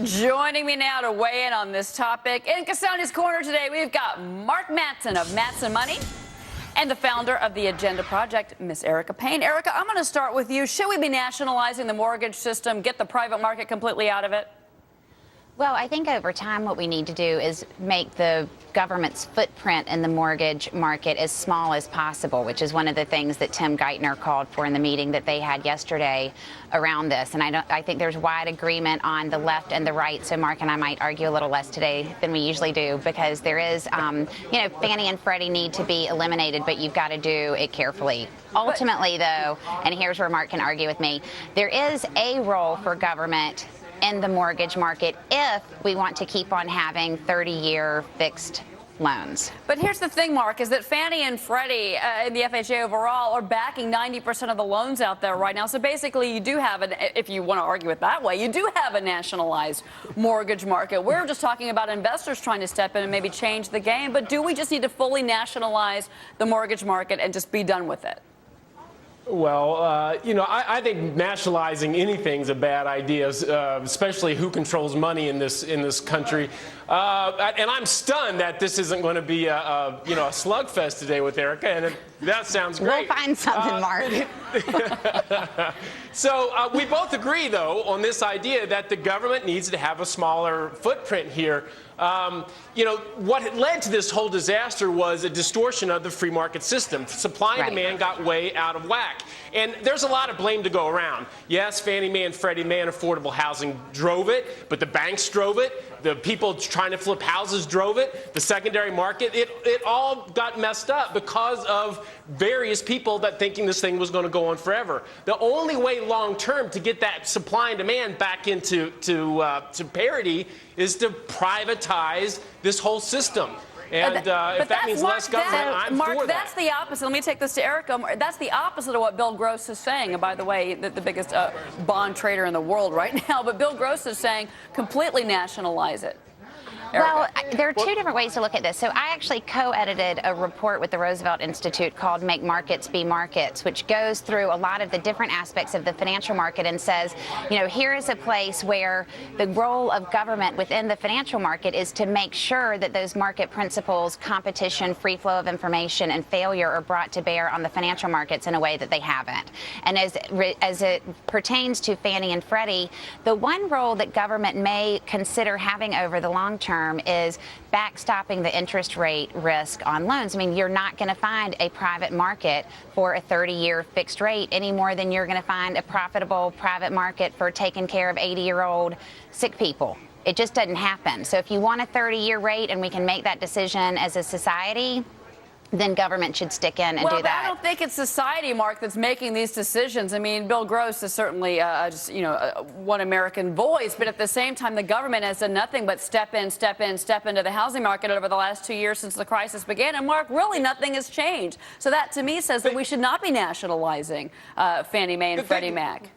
Joining me now to weigh in on this topic, in Cassandra's Corner today, we've got Mark Matson of Matson Money and the founder of the Agenda Project, Miss Erica Payne. Erica, I'm going to start with you. Should we be nationalizing the mortgage system, get the private market completely out of it? Well, I think over time what we need to do is make the government's footprint in the mortgage market as small as possible, which is one of the things that Tim Geithner called for in the meeting that they had yesterday around this. And I think there's wide agreement on the left and the right. So Mark and I might argue a little less today than we usually do, because there is, Fannie and Freddie need to be eliminated, but you've got to do it carefully. Ultimately, though, and here's where Mark can argue with me, there is a role for government in the mortgage market if we want to keep on having 30-year fixed loans. But here's the thing, Mark, is that Fannie and Freddie and the FHA overall are backing 90% of the loans out there right now. So basically you do have, if you want to argue it that way, you do have a nationalized mortgage market. We're just talking about investors trying to step in and maybe change the game. But do we just need to fully nationalize the mortgage market and just be done with it? Well, I think nationalizing anything is a bad idea, especially who controls money in this country. And I'm stunned that this isn't going to be a slugfest today with Erica, and that sounds great. We'll find something, Mark. So we both agree, though, on this idea that the government needs to have a smaller footprint here. What led to this whole disaster was a distortion of the free market system. Supply and demand got way out of whack. And there's a lot of blame to go around. Yes, Fannie Mae and Freddie Mae and affordable housing drove it, but the banks drove it. The people trying to flip houses drove it. The secondary market, it all got messed up because of various people that thinking this thing was going to go on forever. The only way long term to get that supply and demand back into to parity is to privatize this whole system. And if that means less government, I'm for that. Mark, that's the opposite. Let me take this to Erica. That's the opposite of what Bill Gross is saying. And by the way, the biggest bond trader in the world right now. But Bill Gross is saying completely nationalize it. Erica. Well, there are two different ways to look at this. So I actually co-edited a report with the Roosevelt Institute called Make Markets Be Markets, which goes through a lot of the different aspects of the financial market and says, here is a place where the role of government within the financial market is to make sure that those market principles, competition, free flow of information, and failure are brought to bear on the financial markets in a way that they haven't. And as it pertains to Fannie and Freddie, the one role that government may consider having over the long term is backstopping the interest rate risk on loans. I mean, you're not going to find a private market for a 30-year fixed rate any more than you're going to find a profitable private market for taking care of 80-year-old sick people. It just doesn't happen. So if you want a 30-year rate and we can make that decision as a society, then government should stick in and do that. Well, I don't think it's society, Mark, that's making these decisions. I mean, Bill Gross is certainly one American voice, but at the same time, the government has done nothing but step into the housing market over the last 2 years since the crisis began. And, Mark, really nothing has changed. So that, to me, says that we should not be nationalizing Fannie Mae and Freddie Mac.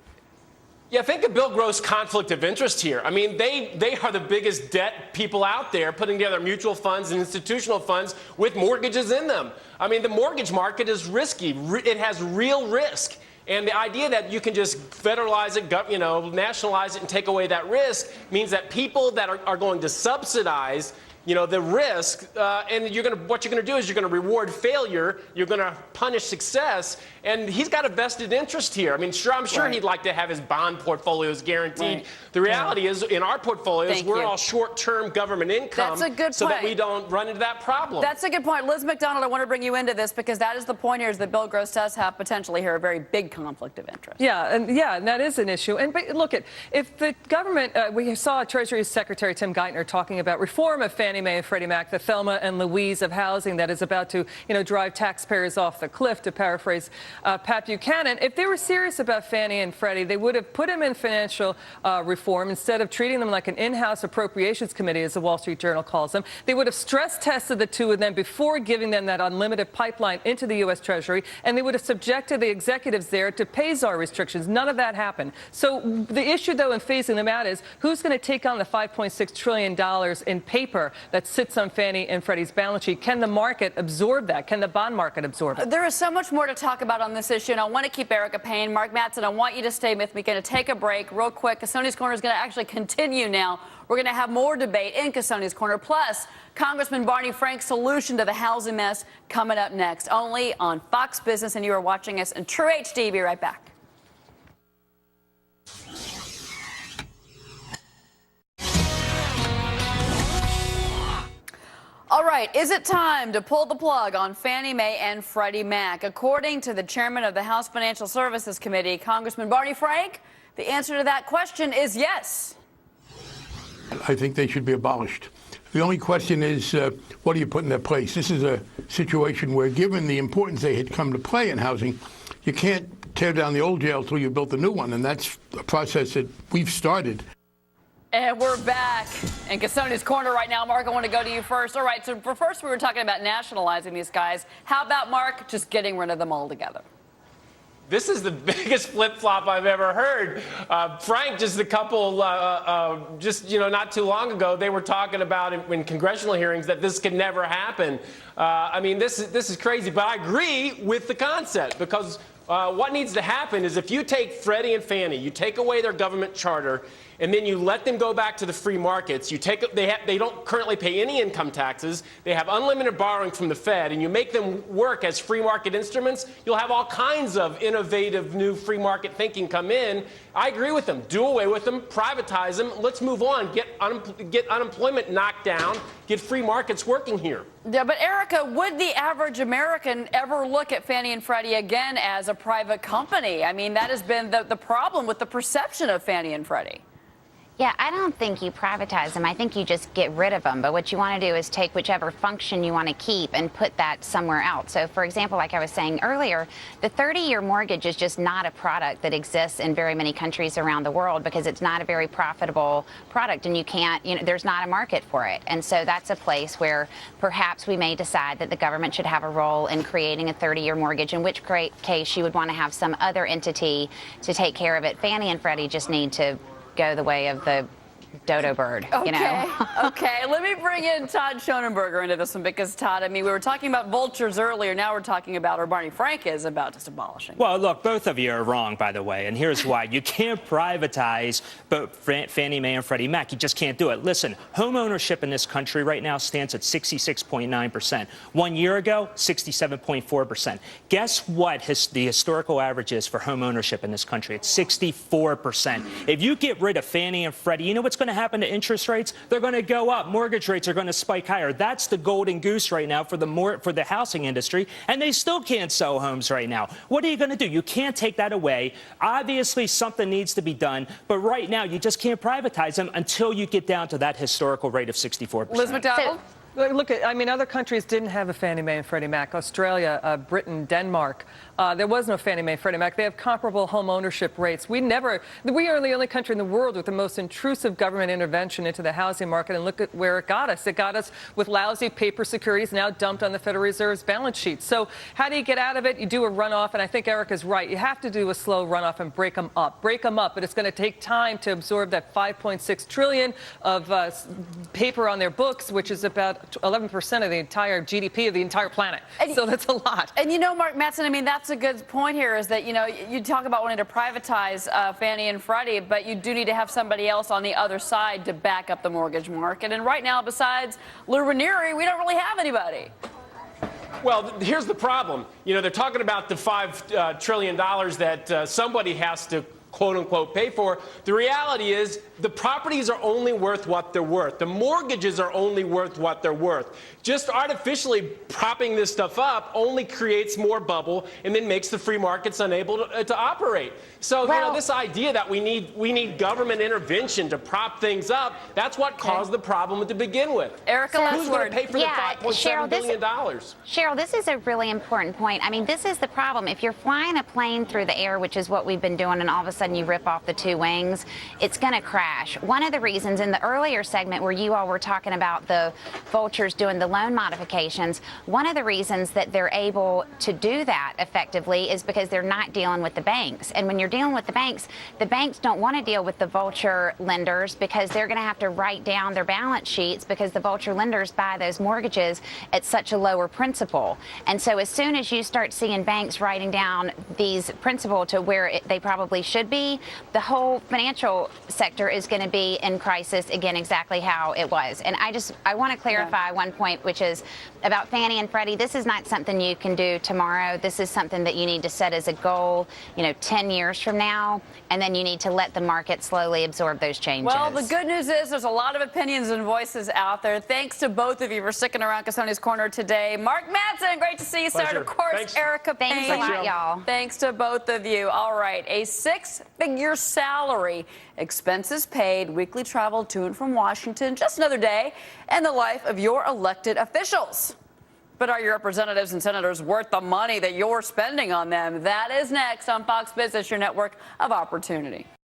Yeah, think of Bill Gross' conflict of interest here. I mean, they are the biggest debt people out there, putting together mutual funds and institutional funds with mortgages in them. I mean, the mortgage market is risky. It has real risk. And the idea that you can just federalize it, nationalize it and take away that risk means that people that are going to subsidize the risk, and what you're going to do is you're going to reward failure, you're going to punish success, and he's got a vested interest here. I mean, I'm sure he'd like to have his bond portfolios guaranteed. Right. The reality is, in our portfolios, we're all short-term government income. That's a good point. So that we don't run into that problem. That's a good point. Liz McDonald, I want to bring you into this because that is the point here, is that Bill Gross does have potentially here a very big conflict of interest. Yeah, and that is an issue. But look, if the government, we saw Treasury Secretary Tim Geithner talking about reform of Fannie Mae and Freddie Mac, the Thelma and Louise of housing that is about to, drive taxpayers off the cliff, to paraphrase Pat Buchanan. If they were serious about Fannie and Freddie, they would have put them in financial reform instead of treating them like an in-house appropriations committee, as the Wall Street Journal calls them. They would have stress tested the two of them before giving them that unlimited pipeline into the U.S. Treasury, and they would have subjected the executives there to pay-czar restrictions. None of that happened. So the issue, though, in phasing them out is who's going to take on the $5.6 trillion in paper that sits on Fannie and Freddie's balance sheet. Can the market absorb that? Can the bond market absorb it? There is so much more to talk about on this issue, and I want to keep Erica Payne, Mark Mattson, I want you to stay with me. Going to take a break real quick. Cassoni's Corner is going to actually continue now. We're going to have more debate in Cassoni's Corner, plus Congressman Barney Frank's solution to the housing mess coming up next, only on Fox Business, and you are watching us in True HD. Be right back. All right, is it time to pull the plug on Fannie Mae and Freddie Mac? According to the chairman of the House Financial Services Committee, Congressman Barney Frank, the answer to that question is yes. I think they should be abolished. The only question is, what do you put in their place? This is a situation where, given the importance they had come to play in housing, you can't tear down the old jail until you built a new one, and that's a process that we've started. And we're back in Cassoni's Corner right now. Mark, I want to go to you first. All right, so first we were talking about nationalizing these guys. How about, Mark, just getting rid of them altogether? This is the biggest flip-flop I've ever heard. Frank, just a couple, not too long ago, they were talking about in congressional hearings that this could never happen. I mean, this is crazy, but I agree with the concept, because what needs to happen is if you take Freddie and Fannie, you take away their government charter, and then you let them go back to the free markets. They don't currently pay any income taxes. They have unlimited borrowing from the Fed, and you make them work as free market instruments. You'll have all kinds of innovative new free market thinking come in. I agree with them. Do away with them. Privatize them. Let's move on. Get unemployment knocked down. Get free markets working here. Yeah, but Erica, would the average American ever look at Fannie and Freddie again as a private company? I mean, that has been the problem with the perception of Fannie and Freddie. Yeah, I don't think you privatize them. I think you just get rid of them. But what you want to do is take whichever function you want to keep and put that somewhere else. So, for example, like I was saying earlier, the 30-year mortgage is just not a product that exists in very many countries around the world because it's not a very profitable product, and you can't, there's not a market for it. And so that's a place where perhaps we may decide that the government should have a role in creating a 30-year mortgage, in which case you would want to have some other entity to take care of it. Fannie and Freddie just need to go the way of the dodo bird, Okay, let me bring in Todd Schonenberger into this one, because, Todd, I mean, we were talking about vultures earlier. Now we're talking about, or Barney Frank is about, just abolishing. Well, look, both of you are wrong, by the way, and here's why. You can't privatize both Fannie Mae and Freddie Mac. You just can't do it. Listen, home ownership in this country right now stands at 66.9%. 1 year ago, 67.4%. Guess what the historical average is for home ownership in this country? It's 64%. If you get rid of Fannie and Freddie, you know what's going to happen to interest rates? They're going to go up. Mortgage rates are going to spike higher. That's the golden goose right now for the housing industry, and they still can't sell homes right now. What are you going to do? You can't take that away. Obviously, something needs to be done, but right now you just can't privatize them until you get down to that historical rate of 64%. Liz McDowell? Look, I mean, other countries didn't have a Fannie Mae and Freddie Mac. Australia, Britain, Denmark. There was no Fannie Mae, Freddie Mac. They have comparable home ownership rates. We are the only country in the world with the most intrusive government intervention into the housing market, and look at where it got us. It got us with lousy paper securities now dumped on the Federal Reserve's balance sheet. So how do you get out of it? You do a runoff, and I think Erica's right. You have to do a slow runoff and break them up. Break them up, but it's going to take time to absorb that $5.6 trillion of paper on their books, which is about 11% of the entire GDP of the entire planet. So that's a lot. And Mark Mattson, I mean, that's a good point here, is that, you talk about wanting to privatize Fannie and Freddie, but you do need to have somebody else on the other side to back up the mortgage market. And right now, besides Lou Ranieri, we don't really have anybody. Well, here's the problem. They're talking about the $5 trillion that somebody has to quote-unquote pay for. The reality is the properties are only worth what they're worth. The mortgages are only worth what they're worth. Just artificially propping this stuff up only creates more bubble and then makes the free markets unable to operate. So, this idea that we need government intervention to prop things up, that's what caused the problem to begin with. Erica, who's going to pay for the $5.7 billion? Cheryl, this is a really important point. I mean, this is the problem. If you're flying a plane through the air, which is what we've been doing, and all of a sudden you rip off the two wings, it's going to crash. crash. One of the reasons in the earlier segment where you all were talking about the vultures doing the loan modifications, one of the reasons that they're able to do that effectively is because they're not dealing with the banks. And when you're dealing with the banks don't want to deal with the vulture lenders because they're going to have to write down their balance sheets because the vulture lenders buy those mortgages at such a lower principal. And so as soon as you start seeing banks writing down these principal to where they probably should be, the whole financial sector is going to be in crisis again, exactly how it was. And I want to clarify one point, which is about Fannie and Freddie. This is not something you can do tomorrow. This is something that you need to set as a goal, 10 years from now, and then you need to let the market slowly absorb those changes. Well, the good news is there's a lot of opinions and voices out there. Thanks to both of you for sticking around Cassoni's Corner today. Mark Madsen, great to see you, sir. And of course, Thanks. Erica Payne. Thanks a lot, y'all. Thanks to both of you. All right, a six-figure salary, expenses paid, weekly travel to and from Washington, just another day in the life of your elected officials. But are your representatives and senators worth the money that you're spending on them? That is next on Fox Business, your network of opportunity.